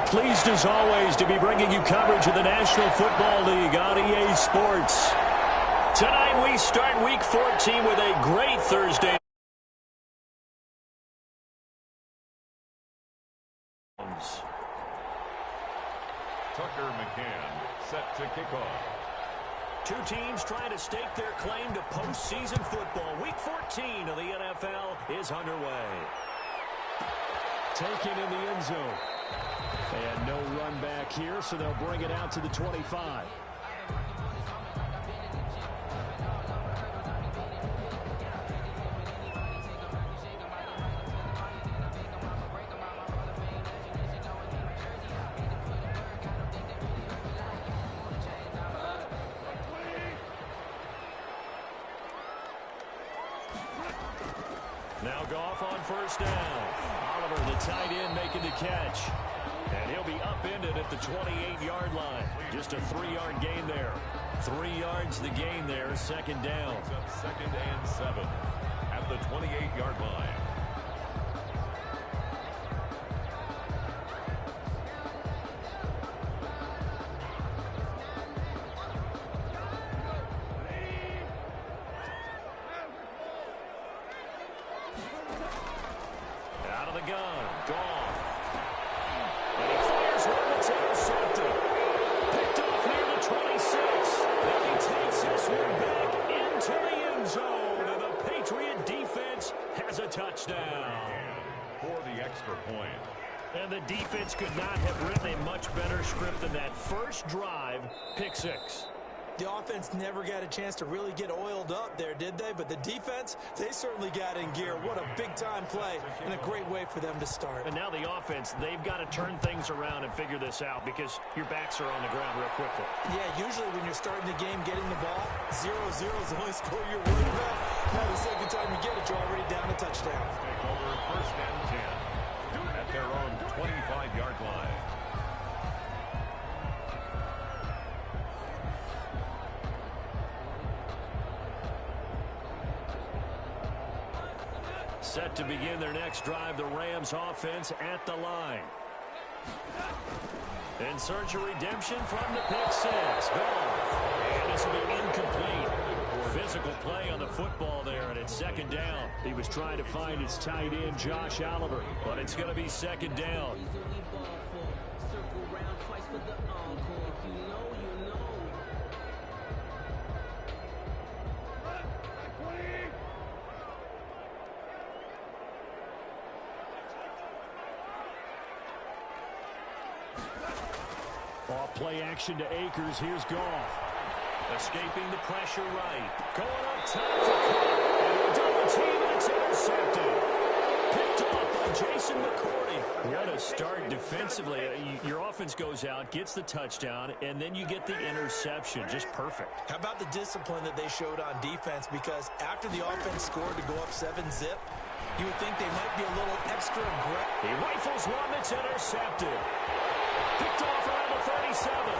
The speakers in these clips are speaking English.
Pleased as always to be bringing you coverage of the National Football League on EA Sports. Tonight we start Week 14 with a great Thursday. Tucker McCann set to kick off. Two teams trying to stake their claim to postseason football. Week 14 of the NFL is underway. Taken in the end zone. And no run back here, so they'll bring it out to the 25. Now Goff on first down. Oliver, the tight end, making the catch. And he'll be upended at the 28-yard line. Just a 3-yard gain there. 3 yards the gain there, second down. It's up 2nd and 7 at the 28-yard line. Out of the gun, Goff. And he fires one that's intercepted. Picked off near the 26. And he takes this one back into the end zone. And the Patriot defense has a touchdown. For the extra point. And the defense could not have written a much better script than that first drive, pick 6. The offense never got a chance to really get oiled up there, did they? But the defense, they certainly got in gear. What a big-time play and a great way for them to start. And now the offense, they've got to turn things around and figure this out because your backs are on the ground real quickly. Yeah, usually when you're starting the game, getting the ball, 0-0 is the only score you're worried about. Now the second time you get it, you're already down a touchdown. Take over 1st and 10 at their own 25-yard line. Set to begin their next drive, the Rams offense at the line. In search of redemption from the pick 6. Goff. And this will be incomplete. Physical play on the football there, and it's second down. He was trying to find his tight end, Josh Oliver, but it's going to be second down. Off play action to Akers. Here's Goff. Escaping the pressure right. Going up top for Cook. And a double team, and it's intercepted. Picked off by Jason McCourty. What a start defensively. Your offense goes out, gets the touchdown, and then you get the interception. Just perfect. How about the discipline that they showed on defense? Because after the offense scored to go up 7-zip, you would think they might be a little extra aggressive. He rifles one that's intercepted. Picked off around the 37. And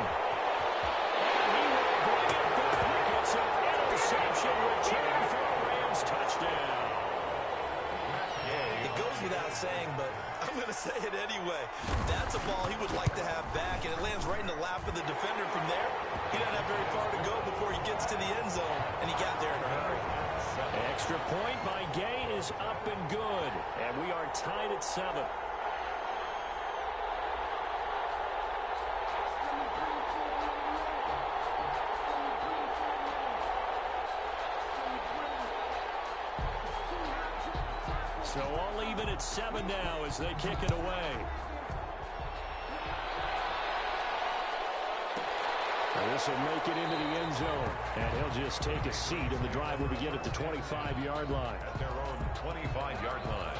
he will bring it back. It's an interception return for a Rams touchdown. It goes without saying, but I'm going to say it anyway. That's a ball he would like to have back, and it lands right in the lap of the defender from there. He doesn't have very far to go before he gets to the end zone, and he got there in a hurry. Extra point by Gay is up and good. And we are tied at 7. So all even at 7 now as they kick it away. And this will make it into the end zone. And he'll just take a seat, and the drive will begin at the 25-yard line. At their own 25-yard line.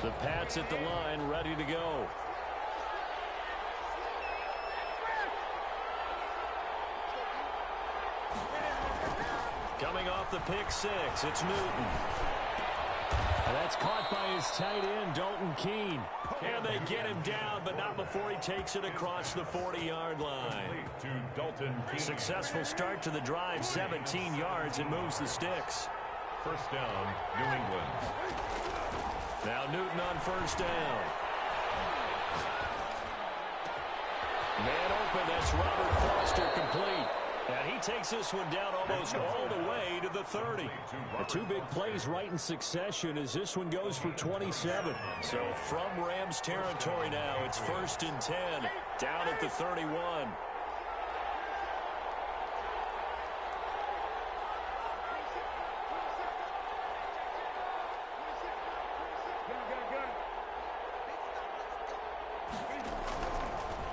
The Pats at the line, ready to go. Coming off the pick 6, it's Newton. That's caught by his tight end, Dalton Keene. And they get him down, but not before he takes it across the 40-yard line. To Dalton Keene. Successful start to the drive, 17 yards, and moves the sticks. First down, New England. Now Newton on first down. Man open, that's Robert Foster complete. And he takes this one down almost all the way to the 30. The two big plays right in succession as this one goes for 27. So from Rams territory now, it's 1st and 10, down at the 31.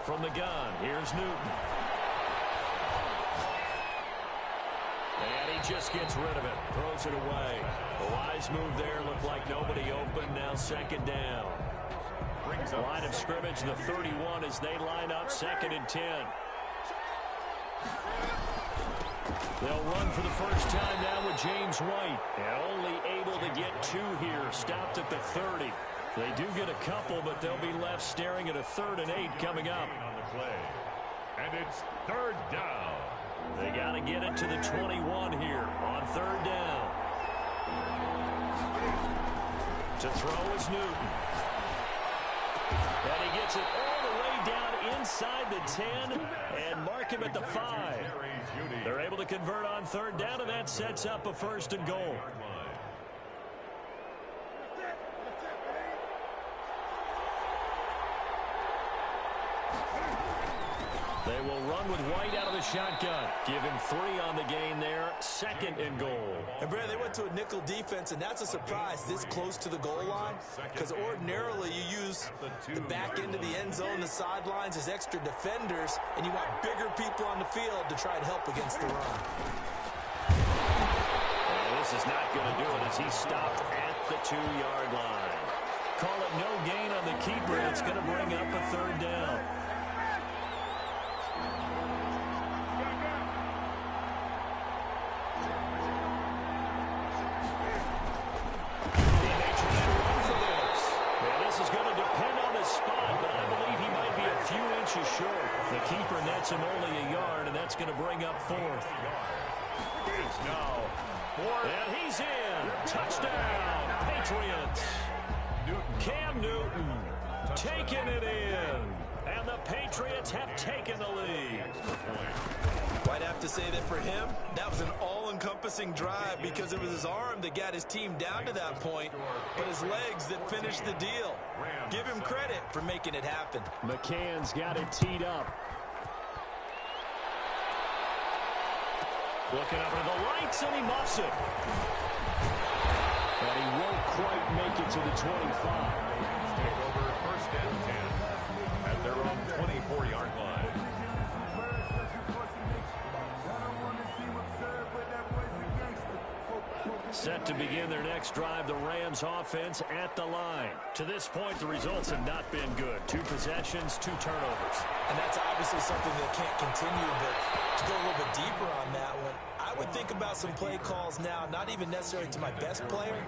From the gun, here's Newton. And he just gets rid of it, throws it away. A wise move there, looked like nobody open, now 2nd down. Line of scrimmage, the 31 as they line up, 2nd and 10. They'll run for the first time now with James White. And only able to get 2 here, stopped at the 30. They do get a couple, but they'll be left staring at a 3rd and 8 coming up. On the play. And it's 3rd down. They got to get it to the 21 here on 3rd down. To throw is Newton. And he gets it all the way down inside the 10 and mark him at the 5. They're able to convert on 3rd down, and that sets up a 1st and goal. They will run with White out of the shotgun. Give him 3 on the game there. 2nd and goal. And, Brad, they went to a nickel defense, and that's a surprise this close to the goal line because ordinarily you use the back end of the end zone, the sidelines as extra defenders, and you want bigger people on the field to try and help against the run. And this is not going to do it as he stopped at the 2-yard line. Call it no gain on the keeper. It's going to bring up a 3rd down. Short. The keeper nets him only a yard, and that's going to bring up 4th. It's now 4th. And he's in. Touchdown, Patriots. Cam Newton taking it in. And the Patriots have taken the lead. I'd have to say that for him, that was an all-encompassing drive because it was his arm that got his team down to that point, but his legs that finished the deal. Give him credit for making it happen. McCann's got it teed up. Looking up at the lights, and he muffs it. But he won't quite make it to the 25. Take over 1st and 10 at their own 24-yard line. Set to begin their next drive, the Rams offense at the line. To this point, the results have not been good. 2 possessions, 2 turnovers. And that's obviously something that can't continue, but to go a little bit deeper on that one, I would think about some play calls now, not even necessarily to my best player,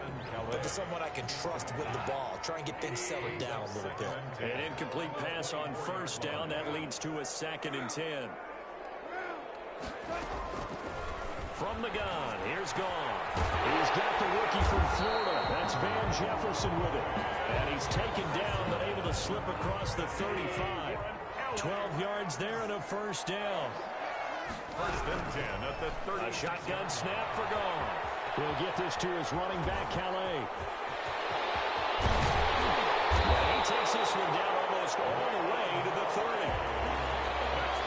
but to someone I can trust with the ball. Try and get things settled down a little bit. An incomplete pass on 1st down. That leads to a 2nd and 10. From the gun, here's Gone. He's got the rookie from Florida. That's Van Jefferson with it. And he's taken down, but able to slip across the 35. 12 yards there and a 1st down. 1st and 10 at the 30. A shotgun snap for Gone. He'll get this to his running back, Calais. And he takes this one down almost all the way to the 30.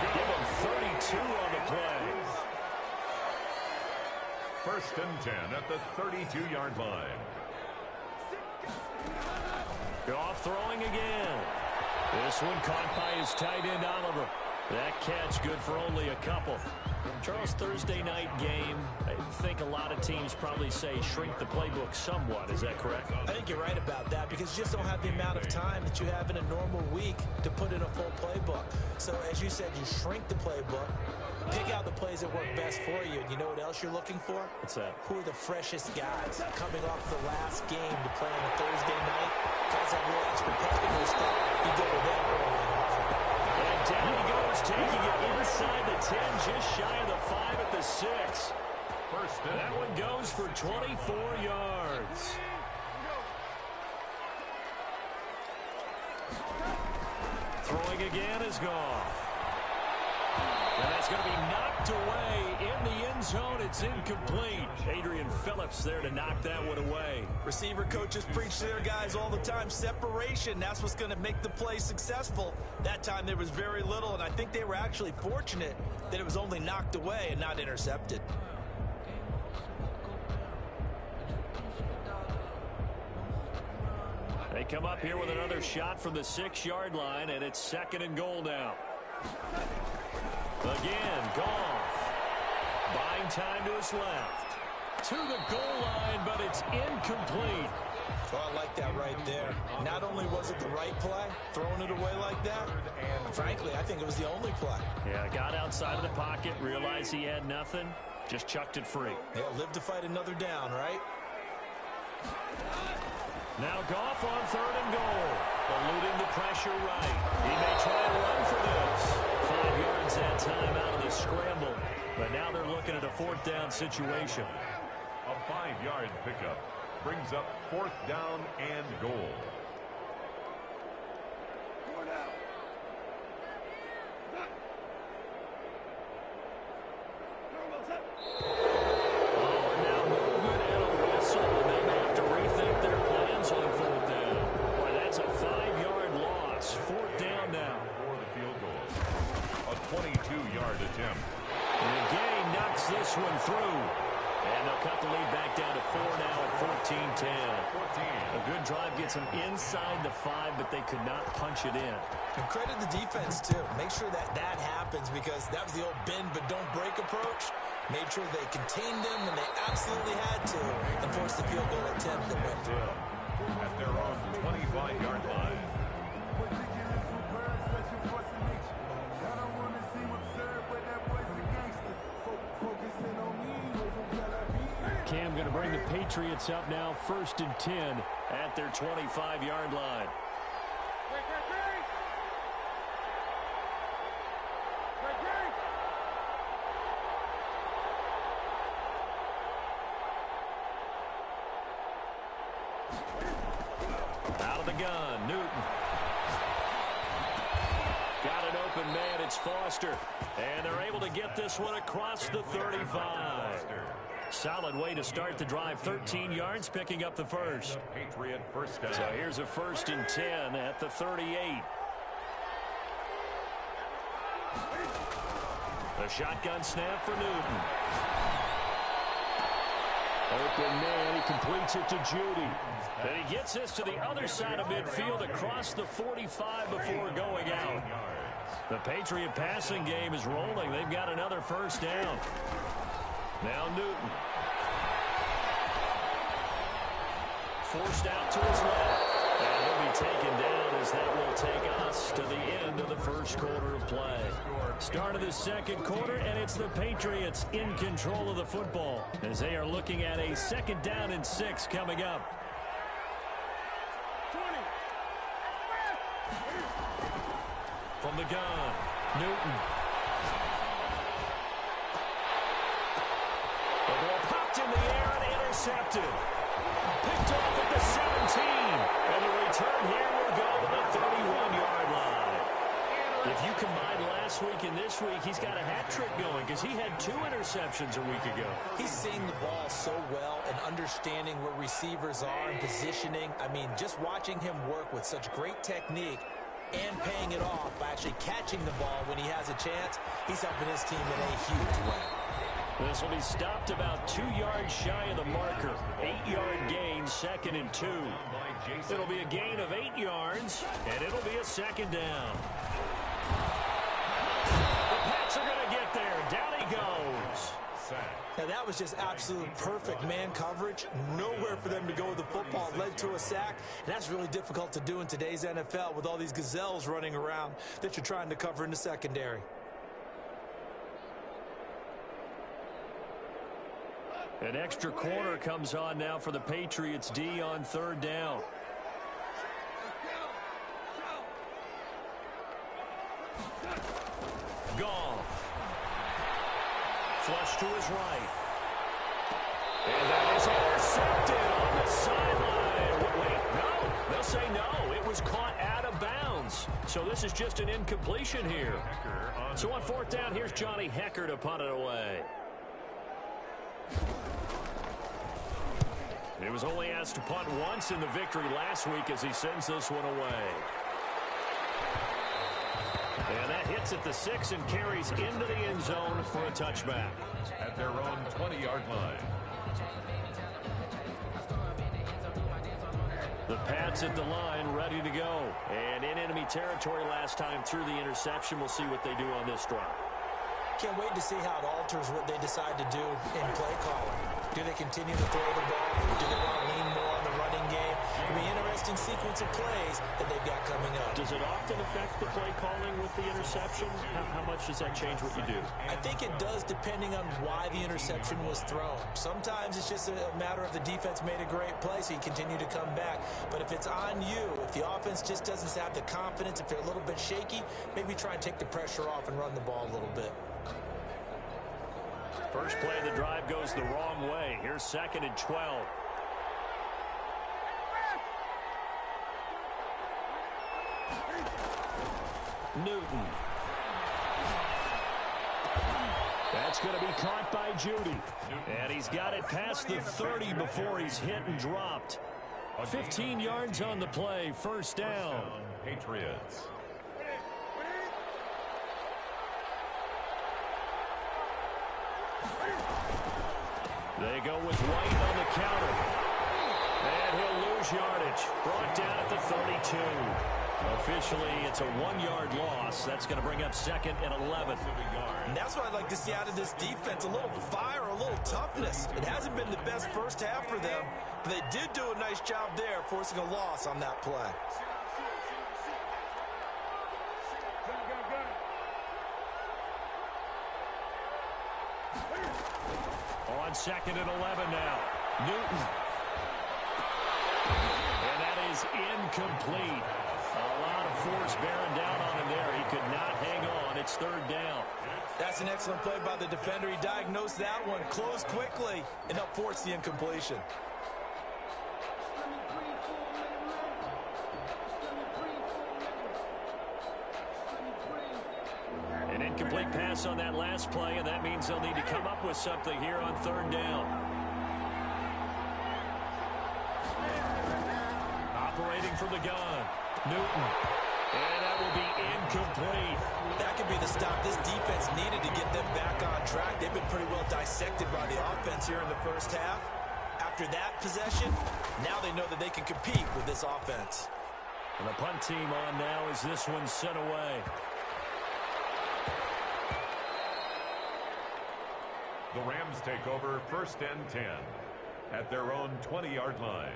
Give him 32 on the play. 1st and 10 at the 32-yard line. Off throwing again. This one caught by his tight end, Oliver. That catch good for only a couple. Charles, Thursday night game, I think a lot of teams probably say shrink the playbook somewhat. Is that correct? I think you're right about that because you just don't have the amount of time that you have in a normal week to put in a full playbook. So as you said, you shrink the playbook. Pick out the plays that work best for you. And you know what else you're looking for? What's that? Who are the freshest guys coming off the last game to play on a Thursday night? Guys have a little extra pep in their step. You go to them early and often. And down he goes, taking it inside the 10, just shy of the 5 at the 6. First down. That one goes for 24 yards. Throwing again is Goff. And that's going to be knocked away in the end zone. It's incomplete. Adrian Phillips there to knock that one away. Receiver coaches preach to their guys all the time. Separation, that's what's going to make the play successful. That time there was very little, and I think they were actually fortunate that it was only knocked away and not intercepted. They come up here with another shot from the 6-yard line, and it's 2nd and goal now. Again, Goff. Buying time to his left. To the goal line, but it's incomplete. Oh, I like that right there. Not only was it the right play, throwing it away like that, frankly, I think it was the only play. Yeah, got outside of the pocket, realized he had nothing, just chucked it free. Yeah, live to fight another down, right? Now Goff on 3rd and goal. Eluding the pressure right. He may try to run for this. 5 yards that time out of the scramble. But now they're looking at a 4th down situation. A 5-yard pickup brings up 4th down and goal. This one through. And they'll cut the lead back down to 4 now at 14-10. A good drive gets them inside the 5, but they could not punch it in. And credit the defense, too. Make sure that happens, because that was the old bend but don't break approach. Made sure they contained them when they absolutely had to and forced the field goal attempt that went through. At their own 25-yard line. Cam going to bring the Patriots up now, 1st and 10 at their 25-yard line. Out of the gun, Newton. Got an open man, it's Foster. And they're able to get this one across the 35. Solid way to start the drive. 13 yards, picking up the first. Patriot first down. So here's a 1st and 10 at the 38. The shotgun snap for Newton. Open man, he completes it to Judy. And he gets this to the other side of midfield across the 45 before going out. The Patriot passing game is rolling. They've got another 1st down. Now Newton. Forced out to his left. And he'll be taken down as that will take us to the end of the 1st quarter of play. Start of the 2nd quarter, and it's the Patriots in control of the football as they are looking at a 2nd down and 6 coming up. From the gun, Newton. The ball popped in the air and intercepted. Picked off at the 17. And the return here will go to the 31-yard line. If you combine last week and this week, he's got a hat trick going because he had 2 interceptions a week ago. He's seeing the ball so well and understanding where receivers are and positioning. I mean, just watching him work with such great technique and paying it off by actually catching the ball when he has a chance, he's helping his team in a huge way. This will be stopped about 2 yards shy of the marker. 8-yard gain, 2nd and 2. It'll be a gain of 8 yards, and it'll be a 2nd down. The Pats are going to get there. Down he goes. Now that was just absolute perfect man coverage. Nowhere for them to go with the football. Led to a sack, and that's really difficult to do in today's NFL with all these gazelles running around that you're trying to cover in the secondary. An extra corner comes on now for the Patriots D on third down. Goff. Flush to his right. And that is intercepted on the sideline. Wait, no. They'll say no. It was caught out of bounds. So this is just an incompletion here. So on fourth down, here's Johnny Hekker to punt it away. He was only asked to punt once in the victory last week as he sends this one away. And that hits at the 6 and carries into the end zone for a touchback. At their own 20-yard line. The Pats at the line, ready to go. And in enemy territory last time through the interception. We'll see what they do on this drive. Can't wait to see how it alters what they decide to do in play calling. Do they continue to throw the ball? Do they want to lean more on the running game? It'll be an interesting sequence of plays that they've got coming up. Does it often affect the play calling with the interception? How much does that change what you do? I think it does depending on why the interception was thrown. Sometimes it's just a matter of the defense made a great play, so you continue to come back. But if it's on you, if the offense just doesn't have the confidence, if they're a little bit shaky, maybe try and take the pressure off and run the ball a little bit. First play of the drive goes the wrong way. Here's 2nd and 12. Newton. That's going to be caught by Judy. And he's got it past the 30 before he's hit and dropped. 15 yards on the play. First down. Patriots. They go with White on the counter. And he'll lose yardage. Brought down at the 32. Officially, it's a 1-yard loss. That's going to bring up 2nd and 11. And that's what I'd like to see out of this defense. A little fire, a little toughness. It hasn't been the best first half for them, but they did do a nice job there, forcing a loss on that play. On 2nd and 11 now. Newton. And that is incomplete. A lot of force bearing down on him there. He could not hang on. It's 3rd down. That's an excellent play by the defender. He diagnosed that one, closed quickly, and helped force the incompletion. An incomplete pass on that last play, and that means they'll need to come up with something here on 3rd down. Operating from the gun, Newton. And that will be incomplete. That could be the stop this defense needed to get them back on track. They've been pretty well dissected by the offense here in the first half. After that possession, now they know that they can compete with this offense. And the punt team on now as this one's sent away. The Rams take over 1st and 10 at their own 20-yard line.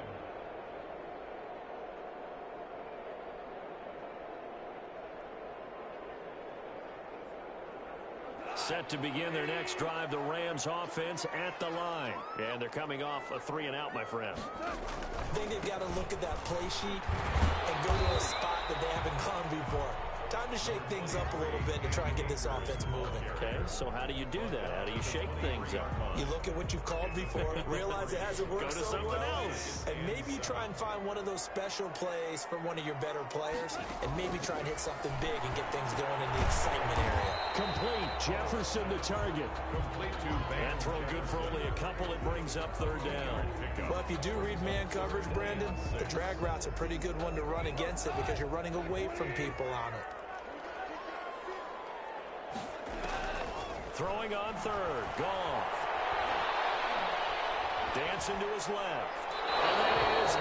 Set to begin their next drive, the Rams offense at the line. And they're coming off a 3-and-out, my friend. I think they've got to look at that play sheet and go to a spot that they haven't gone before. Time to shake things up a little bit to try and get this offense moving. Okay, so how do you do that? How do you shake things up? You look at what you've called before, realize it hasn't worked Go to so something well, else. and maybe try and find one of those special plays from one of your better players, and maybe try and hit something big and get things going in the excitement area. Complete. Jefferson the target. Complete to Van. And throw good for only a couple. It brings up 3rd down. Well, if you do read man coverage, Brandon, the drag route's a pretty good one to run against it because you're running away from people on it. Throwing on 3rd. Goff. Dancing to his left. And that is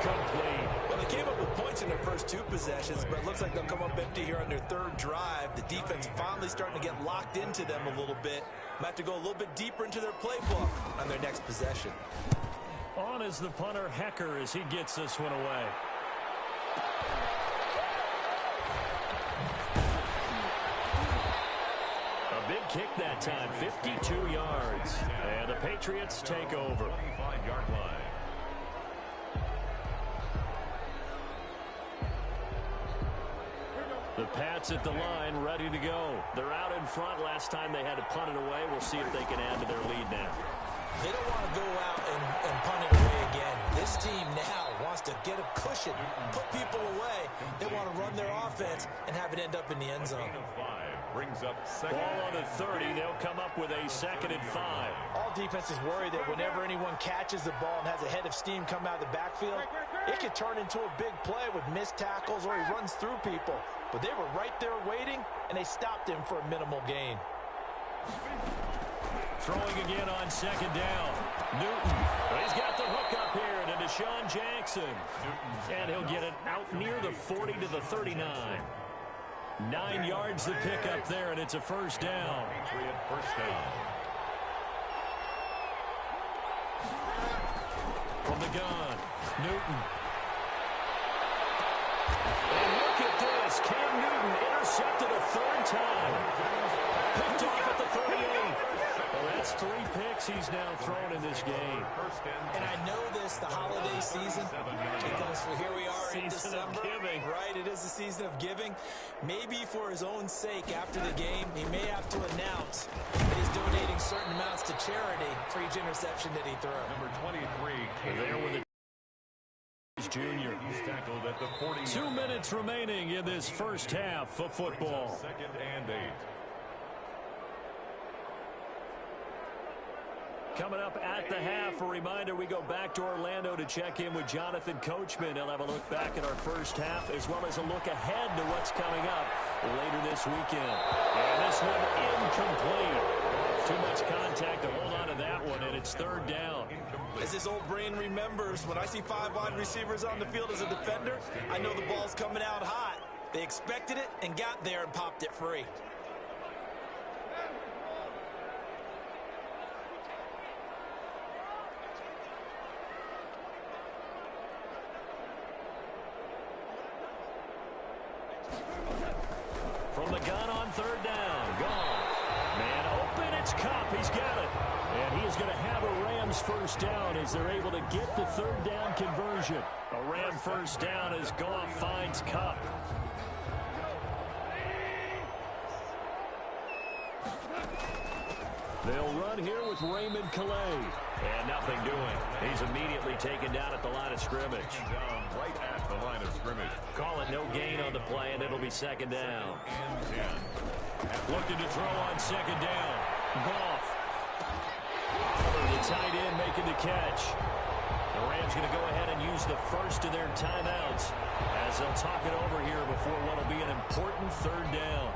incomplete. Well, they came up with points in their first 2 possessions, but it looks like they'll come up empty here on their 3rd drive. The defense finally starting to get locked into them a little bit. Might have to go a little bit deeper into their playbook on their next possession. On is the punter, Hekker, as he gets this one away. kick that time, 52 yards. And the Patriots take over. 25-yard line. The Pats at the line, ready to go. They're out in front. Last time they had to punt it away. We'll see if they can add to their lead now. They don't want to go out and punt it away again. This team now wants to get a cushion, put people away. They want to run their offense and have it end up in the end zone. Brings up second. Ball on the 30. They'll come up with a 2nd and 5. All defenses worry that whenever anyone catches the ball and has a head of steam come out of the backfield, it could turn into a big play with missed tackles or he runs through people. But they were right there waiting, and they stopped him for a minimal gain. Throwing again on 2nd down. Newton. He's got the hook up here to Deshaun Jackson. And he'll get it out near the 40 to the 39. 9 yards to pick up there, and it's a 1st down. Patriot first down. From the gun, Newton. And look at this. Cam Newton intercepted a 3rd time. Picked off at the 38. Well, that's 3 picks he's now thrown in this game. And I know this, the holiday season, because here we are in December. Giving. Right, it is the season of giving. Maybe for his own sake after the game, he may have to announce that he's donating certain amounts to charity for each interception that he throws. Number 23, There with the junior. He's tackled at the 40. 2 minutes remaining in this first half of football. 2nd and 8. Coming up at the half, a reminder, we go back to Orlando to check in with Jonathan Coachman. He'll have a look back at our first half as well as a look ahead to what's coming up later this weekend. And this one incomplete. Too much contact to hold on to that one, and it's 3rd down. As his old brain remembers, when I see 5 wide receivers on the field as a defender, I know the ball's coming out hot. They expected it and got there and popped it free. From the gun on 3rd down. Goff. Man open. It's Kupp. He's got it. And he is going to have a Rams first down as they're able to get the 3rd down conversion. A Ram first down as Goff finds Kupp. They'll run here with Raymond Calais. And nothing doing. He's immediately taken down at the line of scrimmage. Down right at the line of scrimmage. Call it no gain on the play, and it'll be 2nd down. And 10. Looking to throw on 2nd down. Goff. The tight end making the catch. The Rams going to go ahead and use the first of their timeouts as they'll talk it over here before what will be an important 3rd down.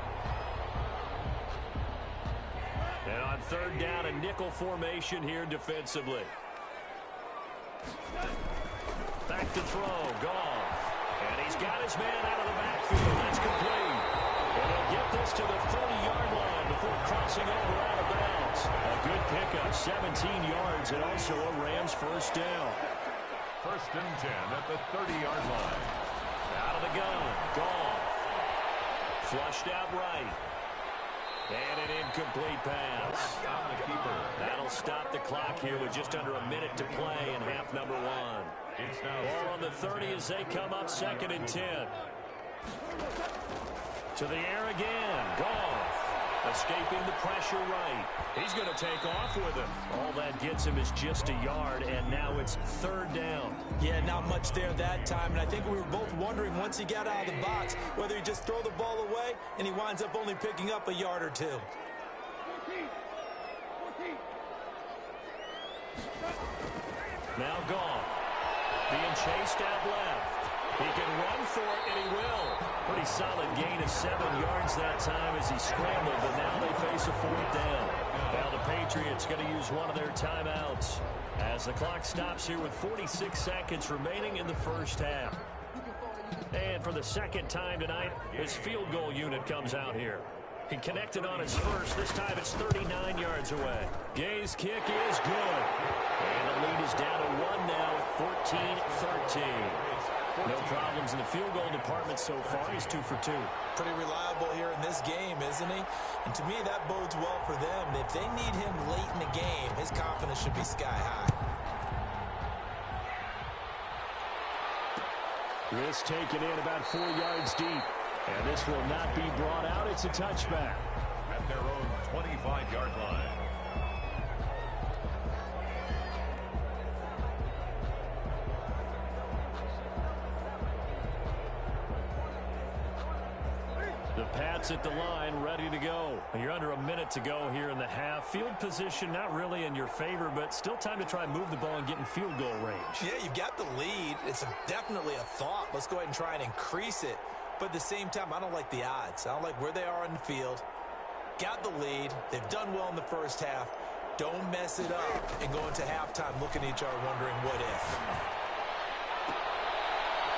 And on 3rd down, a nickel formation here defensively. Back to throw, Goff. And he's got his man out of the backfield. That's complete. And he'll get this to the 30-yard line before crossing over out of bounds. A good pickup, 17 yards, and also a Rams first down. 1st and 10 at the 30-yard line. Out of the gun, Goff. Flushed out right. And an incomplete pass. On the keeper. That'll stop the clock here with just under a minute to play in half number 1. It's now Ball on the 30 as they come up 2nd and 10. To the air again. Goff. Escaping the pressure right. He's going to take off with it. All that gets him is just a yard, and now it's 3rd down. Yeah, not much there that time, and I think we were both wondering once he got out of the box whether he just throw the ball away and he winds up only picking up a yard or 2. Now Goff. Being chased out left. He can run for it, and he will. Pretty solid gain of 7 yards that time as he scrambled, but now they face a 4th down. Now the Patriots going to use one of their timeouts as the clock stops here with 46 seconds remaining in the first half. And for the 2nd time tonight, his field goal unit comes out here. He connected on his first. This time it's 39 yards away. Gay's kick is good. And the lead is down to 1 now at 14-13. No problems in the field goal department so far. He's 2 for 2. Pretty reliable here in this game, isn't he? And to me, that bodes well for them. If they need him late in the game, his confidence should be sky high. This taken in about 4 yards deep. And this will not be brought out. It's a touchback. At their own 25-yard line. The Pats at the line, ready to go. You're under a minute to go here in the half. Field position not really in your favor, but still time to try and move the ball and get in field goal range. Yeah, you've got the lead. It's definitely a thought. Let's go ahead and try and increase it. But at the same time, I don't like the odds. I don't like where they are on the field. Got the lead. They've done well in the first half. Don't mess it up and go into halftime looking at each other wondering what if.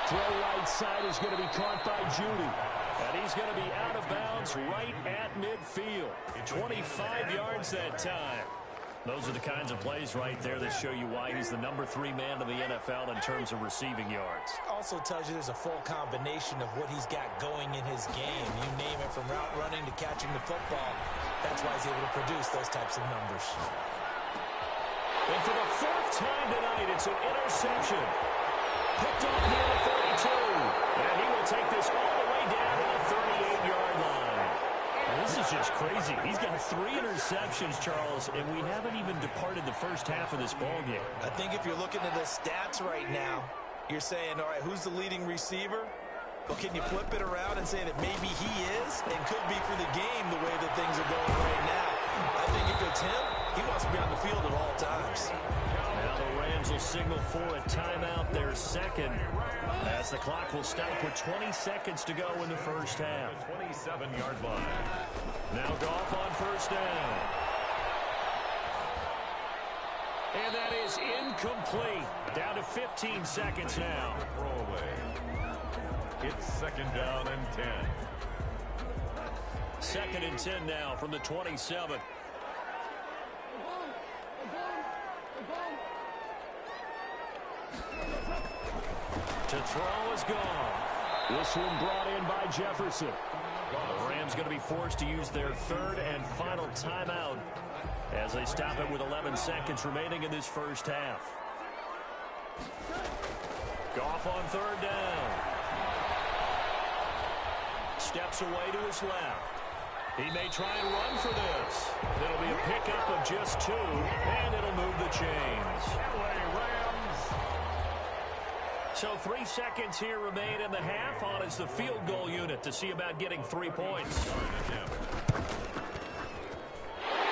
Throw right side is going to be caught by Judy. And he's going to be out of bounds right at midfield. 25 yards that time. Those are the kinds of plays right there that show you why he's the number 3 man in the NFL in terms of receiving yards. Also tells you there's a full combination of what he's got going in his game. You name it, from route running to catching the football. That's why he's able to produce those types of numbers. And for the 4th time tonight, it's an interception. Picked off near the 32. And he will take this all the way down to the 38-yard line. And this is just crazy. He's got 3 interceptions, Charles, and we haven't even departed the first half of this ballgame. I think if you're looking at the stats right now, you're saying, all right, who's the leading receiver? Well, can you flip it around and say that maybe he is and could be for the game the way that things are going right now? I think if it's him, he wants to be on the field at all times. Now the Rams will signal for a timeout, their second, as the clock will stop with 20 seconds to go in the first half. 27-yard line. Now Goff on first down. And that is incomplete. Down to 15 seconds now. Throwaway. It's 2nd down and 10. 2nd and 10 now from the 27. To throw is gone. This one brought in by Jefferson. The Rams going to be forced to use their 3rd and final timeout as they stop it with 11 seconds remaining in this first half. Goff on 3rd down. Steps away to his left. He may try and run for this. It'll be a pickup of just 2, and it'll move the chains. So 3 seconds here remain in the half. On is the field goal unit to see about getting 3 points.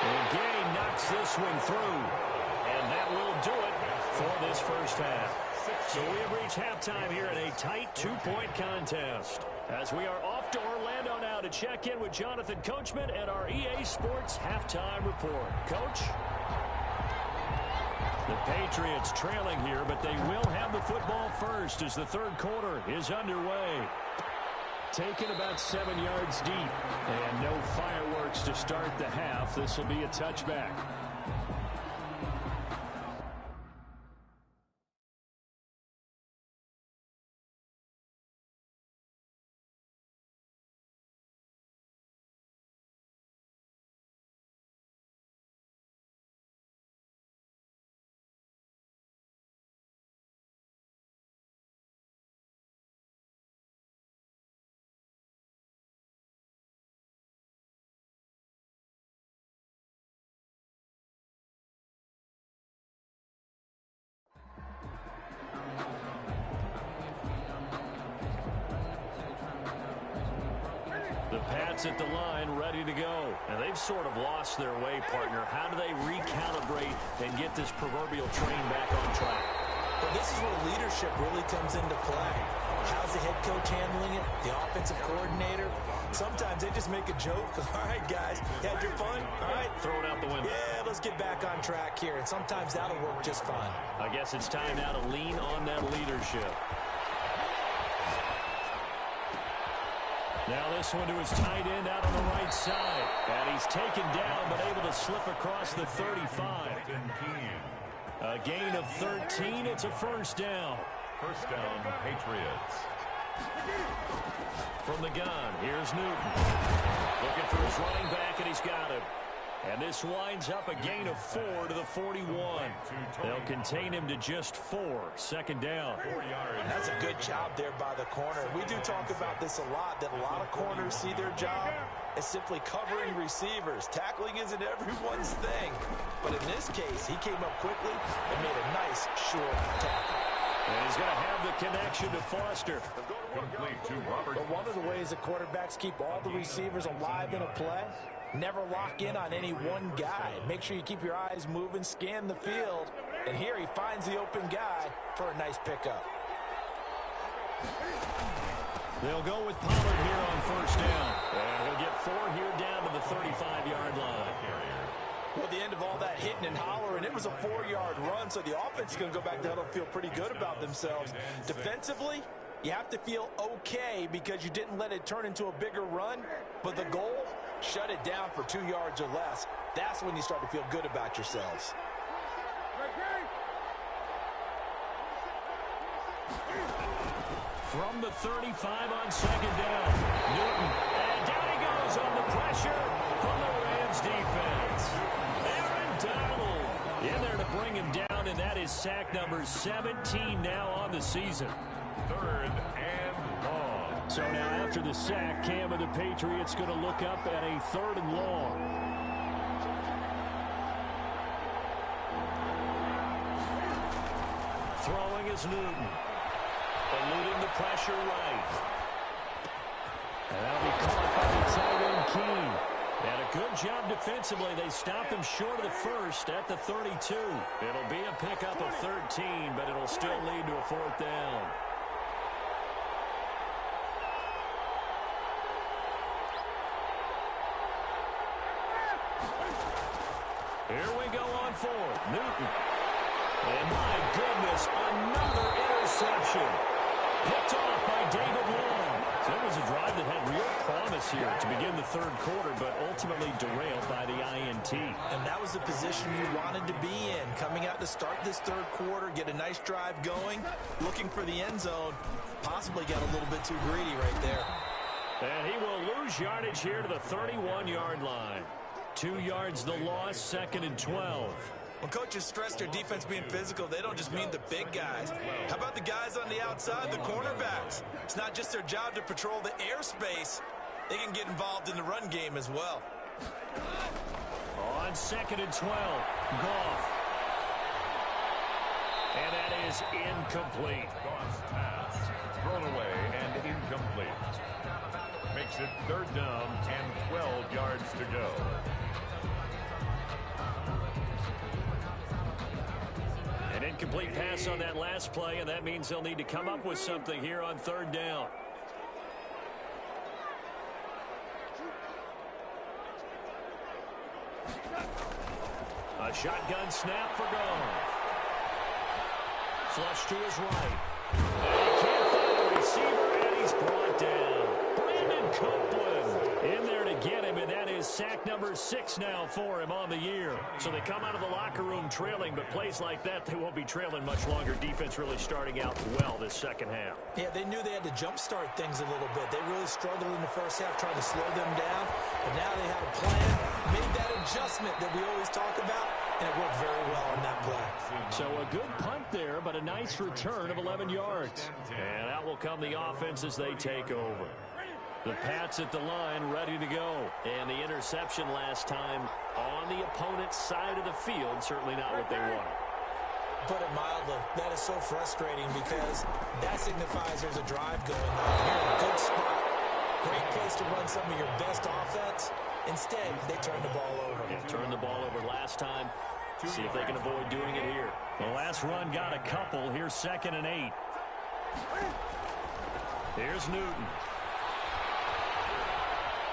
And Gay knocks this one through. And that will do it for this first half. So we have reached halftime here in a tight 2-point contest. As we are off to Orlando now to check in with Jonathan Coachman and our EA Sports Halftime Report. Coach? The Patriots trailing here, but they will have the football first as the 3rd quarter is underway. Taken about 7 yards deep, and no fireworks to start the half. This will be a touchback. The Pats at the line, ready to go. And they've sort of lost their way, partner. How do they recalibrate and get this proverbial train back on track? But this is where leadership really comes into play. How's the head coach handling it? The offensive coordinator? Sometimes they just make a joke. All right, guys, you had your fun? All right. Throw it out the window. Yeah, let's get back on track here. And sometimes that'll work just fine. I guess it's time now to lean on that leadership. Now this one to his tight end out on the right side. And he's taken down but able to slip across the 35. A gain of 13. It's a first down. First down, Patriots. From the gun, here's Newton. Looking for his running back, and he's got him. And this winds up a gain of 4 to the 41. They'll contain him to just 4. Second down. 4 yards. That's a good job there by the corner. We do talk about this a lot, that a lot of corners see their job as simply covering receivers. Tackling isn't everyone's thing. But in this case, he came up quickly and made a nice, short tackle. And he's going to have the connection to Foster. Complete to Robert. But one of the ways that quarterbacks keep all the receivers alive in a play, never lock in on any one guy. Make sure you keep your eyes moving, scan the field. And here he finds the open guy for a nice pickup. They'll go with Pollard here on first down. And he'll get 4 here down to the 35-yard line. Well, at the end of all that hitting and hollering, it was a 4-yard run, so the offense is going to go back to huddle, feel pretty good about themselves. Defensively, you have to feel okay because you didn't let it turn into a bigger run, but the goal, shut it down for 2 yards or less. That's when you start to feel good about yourselves. From the 35 on second down, Newton, and down he goes on the pressure from the Rams defense. Aaron Donald in there to bring him down, and that is sack number 17 now on the season. 3rd and long. So now after the sack, Cam of the Patriots going to look up at a 3rd and long. Throwing is Newton. Eluding the pressure right. And that'll be caught by the tight end Keene. And a good job defensively. They stopped him short of the first at the 32. It'll be a pickup of 13, but it'll still lead to a 4th down. Here we go on 4th. Newton. And my goodness, another interception. Picked off by David Long. So it was a drive that had real promise here to begin the 3rd quarter, but ultimately derailed by the INT. And that was the position you wanted to be in. Coming out to start this 3rd quarter, get a nice drive going, looking for the end zone. Possibly got a little bit too greedy right there. And he will lose yardage here to the 31-yard line. 2 yards the loss, 2nd and 12. When coaches stress their defense being physical, they don't just mean the big guys. How about the guys on the outside, the cornerbacks? It's not just their job to patrol the airspace. They can get involved in the run game as well. On 2nd and 12, Goff. And that is incomplete. Goff's pass thrown away and incomplete. Makes it 3rd down and 12 yards to go. An incomplete pass on that last play, and that means they'll need to come up with something here on 3rd down. A shotgun snap for Goff. Flush to his right. And he can't find the receiver, and he's brought down. Brandon Copeland in there to get him, and that is sack number 6 now for him on the year. So they come out of the locker room trailing, but plays like that, they won't be trailing much longer. Defense really starting out well this second half. Yeah, they knew they had to jumpstart things a little bit. They really struggled in the first half trying to slow them down, but now they had a plan, made that adjustment that we always talk about, and it worked very well on that play. So a good punt there, but a nice return of 11 yards. And out will come the offense as they take over. The Pats at the line, ready to go. And the interception last time on the opponent's side of the field, certainly not what they wanted. Put it mildly, that is so frustrating because that signifies there's a drive going on. You're in a good spot, great place to run some of your best offense. Instead, they turn the ball over. Yeah, turned the ball over last time. See if they can avoid doing it here. The last run got a couple. Here's 2nd and 8. Here's Newton.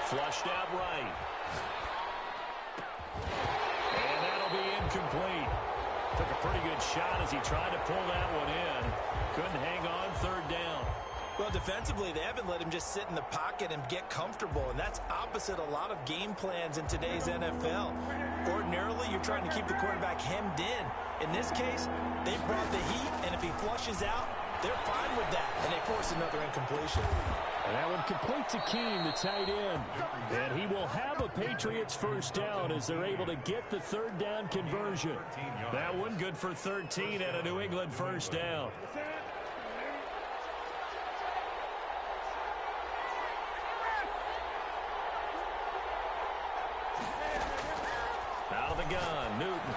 Flushed out right. And that'll be incomplete. Took a pretty good shot as he tried to pull that one in. Couldn't hang on 3rd down. Well, defensively, they haven't let him just sit in the pocket and get comfortable, and that's opposite a lot of game plans in today's NFL. Ordinarily, you're trying to keep the quarterback hemmed in. In this case, they brought the heat, and if he flushes out, they're fine with that, and they force another incompletion. And that one complete to Keene, the tight end. And he will have a Patriots first down as they're able to get the third down conversion. That one good for 13 and a New England first down. Out of the gun, Newton.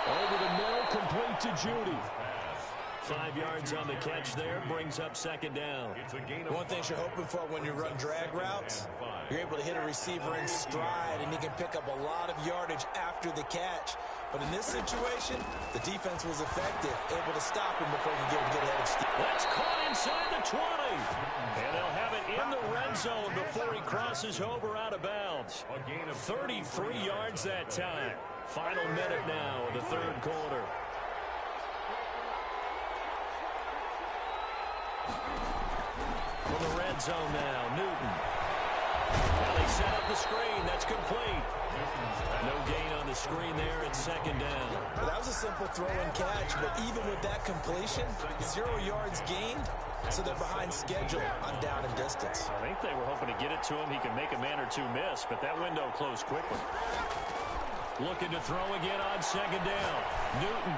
Over the middle, complete to Judy. 5 yards on the catch there, brings up second down. One thing you're hoping for when you run drag routes, you're able to hit a receiver in stride, and he can pick up a lot of yardage after the catch. But in this situation, the defense was effective, able to stop him before he could get a good head of steam. That's caught inside the 20. And they'll have it in the red zone before he crosses over out of bounds. 33 yards that time. Final minute now of the third quarter. From the red zone now, Newton. Now they set up the screen. That's complete. No gain on the screen there. It's second down. Well, that was a simple throw and catch, but even with that completion, 0 yards gained, so they're behind schedule on down and distance. I think they were hoping to get it to him. He can make a man or two miss, but that window closed quickly. Looking to throw again on second down. Newton.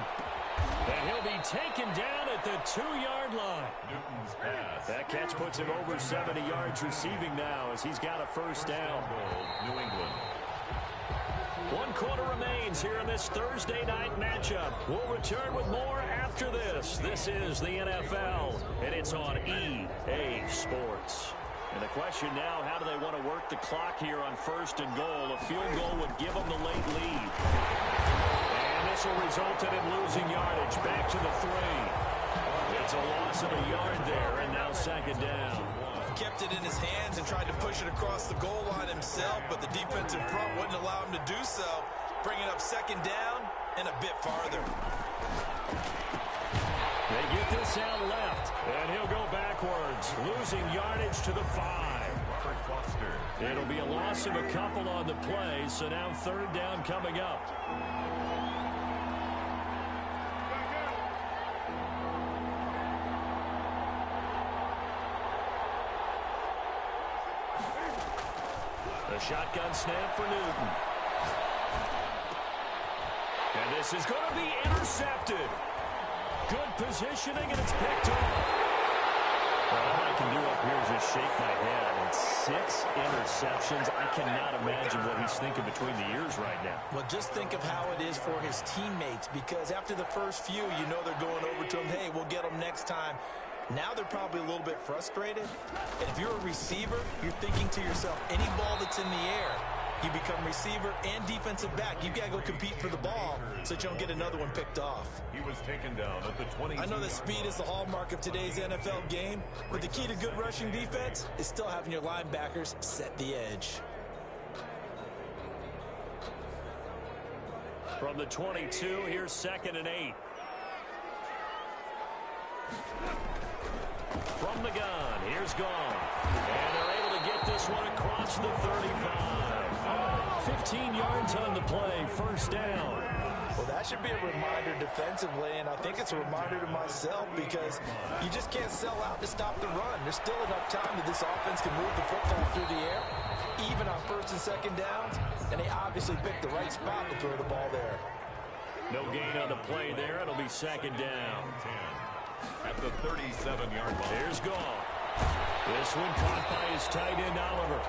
And he'll be taken down at the 2-yard line. Newton's pass. That catch puts him over 70 yards receiving now as he's got a first down. New England. 1 quarter remains here in this Thursday night matchup. We'll return with more after this. This is the NFL, and it's on EA Sports. And the question now, how do they want to work the clock here on first and goal? A field goal would give them the late lead. And this will result in him losing yardage back to the 3. It's a loss of a yard there, and now second down. Kept it in his hands and tried to push it across the goal line himself, but the defensive front wouldn't allow him to do so, bringing up second down and a bit farther. They get this out left, and he'll go backwards, losing yardage to the 5. It'll be a loss of a couple on the play, so now third down coming up. The shotgun snap for Newton. And this is going to be intercepted. Good positioning, and it's picked off. Well, all I can do up here is just shake my head. It's 6 interceptions. I cannot imagine what he's thinking between the ears right now. Well, just think of how it is for his teammates, because after the first few, you know they're going over to him, hey, we'll get them next time. Now they're probably a little bit frustrated. And if you're a receiver, you're thinking to yourself, any ball that's in the air, you become receiver and defensive back. You've got to go compete for the ball so that you don't get another one picked off. He was taken down at the 20. I know that speed is the hallmark of today's NFL game, but the key to good rushing defense is still having your linebackers set the edge. From the 22, here's 2nd and 8. From the gun, here's Gone. And they're able to get this one across the 35. 15 yards on the play, first down. Well, that should be a reminder defensively, and I think it's a reminder to myself, because you just can't sell out to stop the run. There's still enough time that this offense can move the football through the air, even on first and second downs, and they obviously picked the right spot to throw the ball there. No gain on the play there. It'll be second down. At the 37-yard line. Here's Goff. This one caught by his tight end, Oliver.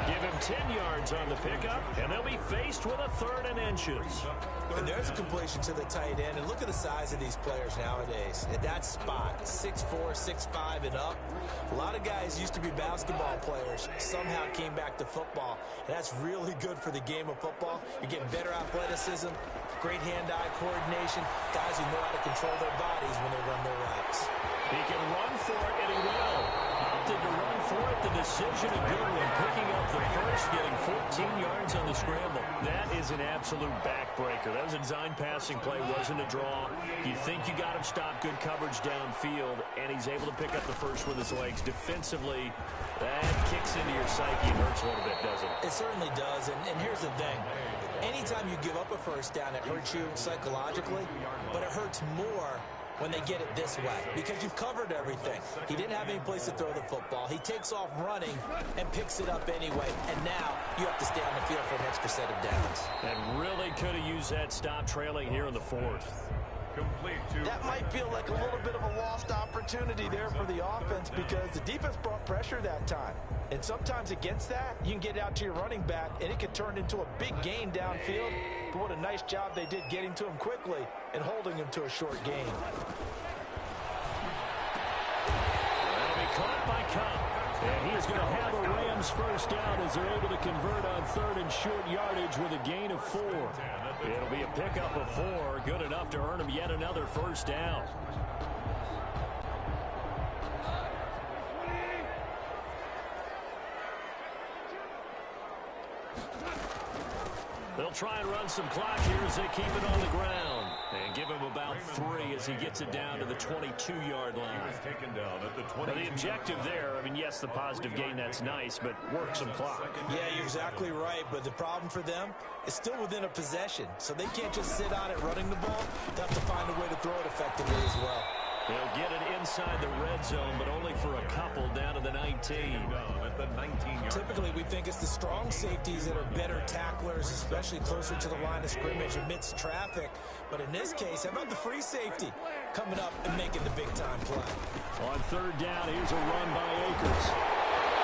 Give him 10 yards on the pickup, and they'll be faced with a 3rd and inches. And there's a completion to the tight end, and look at the size of these players nowadays. At that spot, 6'4", 6'5", and up. A lot of guys used to be basketball players, somehow came back to football, and that's really good for the game of football. You're getting better athleticism, great hand-eye coordination, guys who know how to control their bodies when they run their routes. He can run for it, and he will. Opted to run for it. The decision a good one. Picking up the first, getting 14 yards on the scramble. That is an absolute backbreaker. That was a design passing play, wasn't a draw. You think you got him stopped, good coverage downfield, and he's able to pick up the first with his legs. Defensively, that kicks into your psyche and hurts a little bit, doesn't it? It certainly does, and here's the thing. Anytime you give up a first down, it hurts you psychologically, but it hurts more when they get it this way because you've covered everything. He didn't have any place to throw the football. He takes off running and picks it up anyway, and now you have to stay on the field for an extra set of downs. And really could have used that stop trailing here in the fourth. Complete to That might feel like a little bit of a lost opportunity there for the offense because the defense brought pressure that time. And sometimes against that, you can get out to your running back, and it can turn into a big gain downfield. But what a nice job they did getting to him quickly and holding him to a short gain. That'll be caught by Cobb. And he's going to have a Rams first down as they're able to convert on third and short yardage with a gain of 4. It'll be a pickup of 4, good enough to earn him yet another first down. They'll try and run some clock here as they keep it on the ground. And give him about 3 as he gets it down to the 22-yard line. taken down at the 20. The objective there, I mean, yes, the positive gain, that's nice, but work some clock. Yeah, you're exactly right, but the problem for them is still within a possession, so they can't just sit on it running the ball. They have to find a way to throw it effectively as well. They'll get it inside the red zone, but only for a couple down to the 19. Down at the 19-yard. Typically, we think it's the strong safeties that are better tacklers, especially closer to the line of scrimmage amidst traffic. But in this case, how about the free safety coming up and making the big-time play? On third down, here's a run by Akers.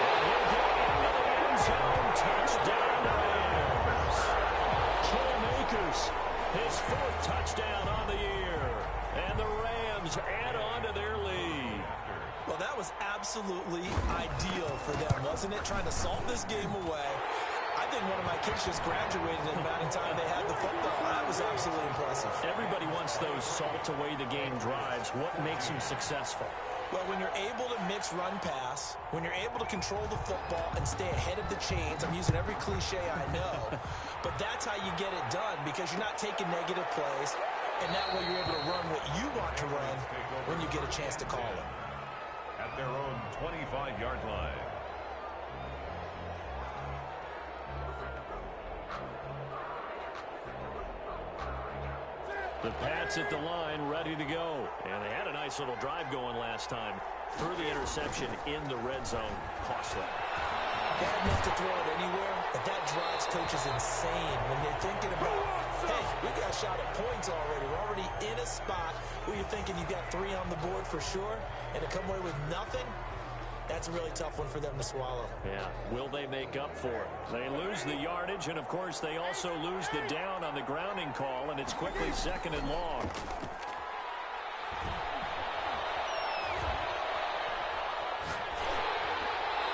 And he'll get into the end zone. Touchdown, Rams. Cam Akers, his 4th touchdown on the year. And the Rams add on to their lead. Well, that was absolutely ideal for them, wasn't it? Trying to salt this game away. I think one of my kids just graduated in the amount of time they had the football. That was absolutely impressive. Everybody wants those salt-away-the-game drives. What makes them successful? Well, when you're able to mix run-pass, when you're able to control the football and stay ahead of the chains, I'm using every cliche I know, but that's how you get it done because you're not taking negative plays, and that way you're able to run what you want to run when you get a chance to call it. At their own 25-yard line. The Pats at the line, ready to go. And they had a nice little drive going last time. Threw the interception in the red zone. Costly. Bad enough to throw it anywhere, but that drives coaches insane when they're thinking about, hey, we got shot at points already. We're already in a spot where you're thinking you got 3 on the board for sure, and to come away with nothing, that's a really tough one for them to swallow. Yeah, will they make up for it? They lose the yardage, and of course they also lose the down on the grounding call, and it's quickly 2nd and long.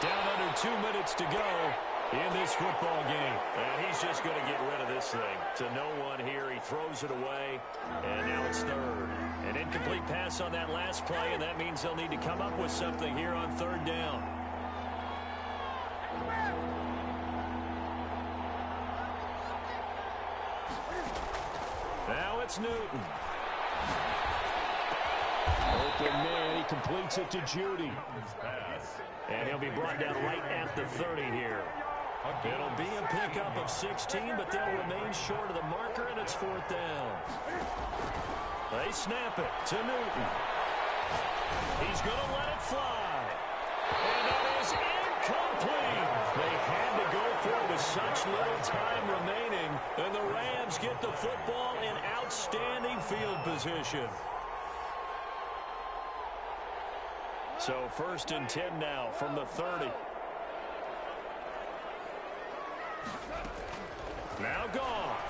Down under 2 minutes to go in this football game. And he's just going to get rid of this thing. To no one here. He throws it away. And now it's 3rd. An incomplete pass on that last play, and that means they'll need to come up with something here on 3rd down. Now it's Newton. Open man, he completes it to Judy. And he'll be brought down right at the 30 here. It'll be a pickup of 16, but they'll remain short of the marker, and it's 4th down. They snap it to Newton. He's going to let it fly. And that is incomplete. They had to go for it with such little time remaining, and the Rams get the football in outstanding field position. So 1st and 10 now from the 30. Now Goff.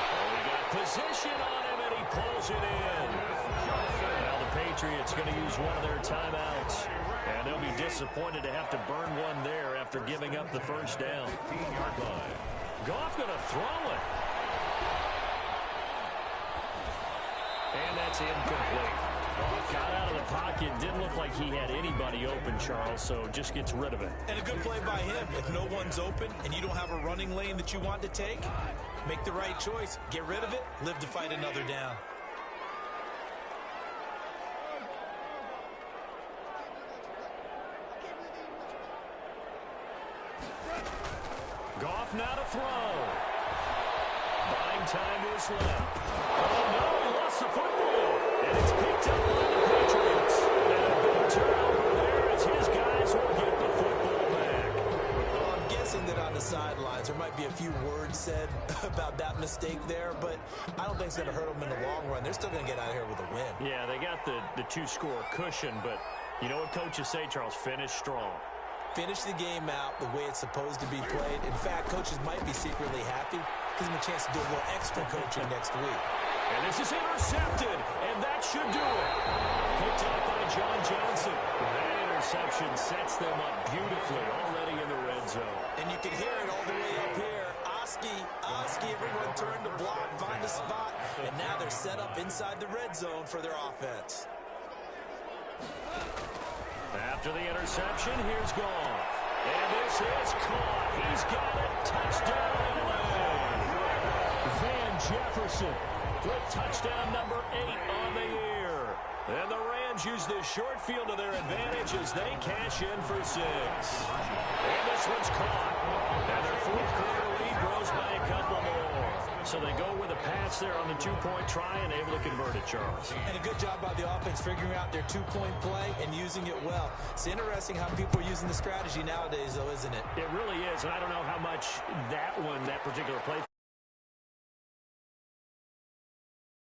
Oh, he got position on him, and he pulls it in. Now the Patriots going to use one of their timeouts. And they'll be disappointed to have to burn one there after giving up the first down. 15-yard line. Goff going to throw it. And that's incomplete. Got out of the pocket. Didn't look like he had anybody open, Charles, so just gets rid of it. And a good play by him. If no one's open and you don't have a running lane that you want to take, make the right choice. Get rid of it. Live to fight another down. Goff now to throw. Buying time to his left. Oh, no. said about that mistake there, but I don't think it's going to hurt them in the long run. They're still going to get out of here with a win. Yeah, they got the two-score cushion, but you know what coaches say, Charles? Finish strong. Finish the game out the way it's supposed to be played. In fact, coaches might be secretly happy. Gives them a chance to do a little extra coaching next week. And this is intercepted, and that should do it. Picked up by John Johnson. That interception sets them up beautifully already in the red zone. And you can hear it all the way up here. Oski, everyone turn to block, find a spot, and now they're set up inside the red zone for their offense. After the interception, here's Goff. And this is caught. He's got it. Touchdown, LA. Van Jefferson with touchdown number 8 on the year. And the Rams use the short field to their advantage as they cash in for 6. And this one's caught. And their fourth quarter lead grows by a couple more. So they go with a pass there on the two-point try and able to convert it, Charles. And a good job by the offense figuring out their two-point play and using it well. It's interesting how people are using the strategy nowadays, though, isn't it? It really is, and I don't know how much that particular play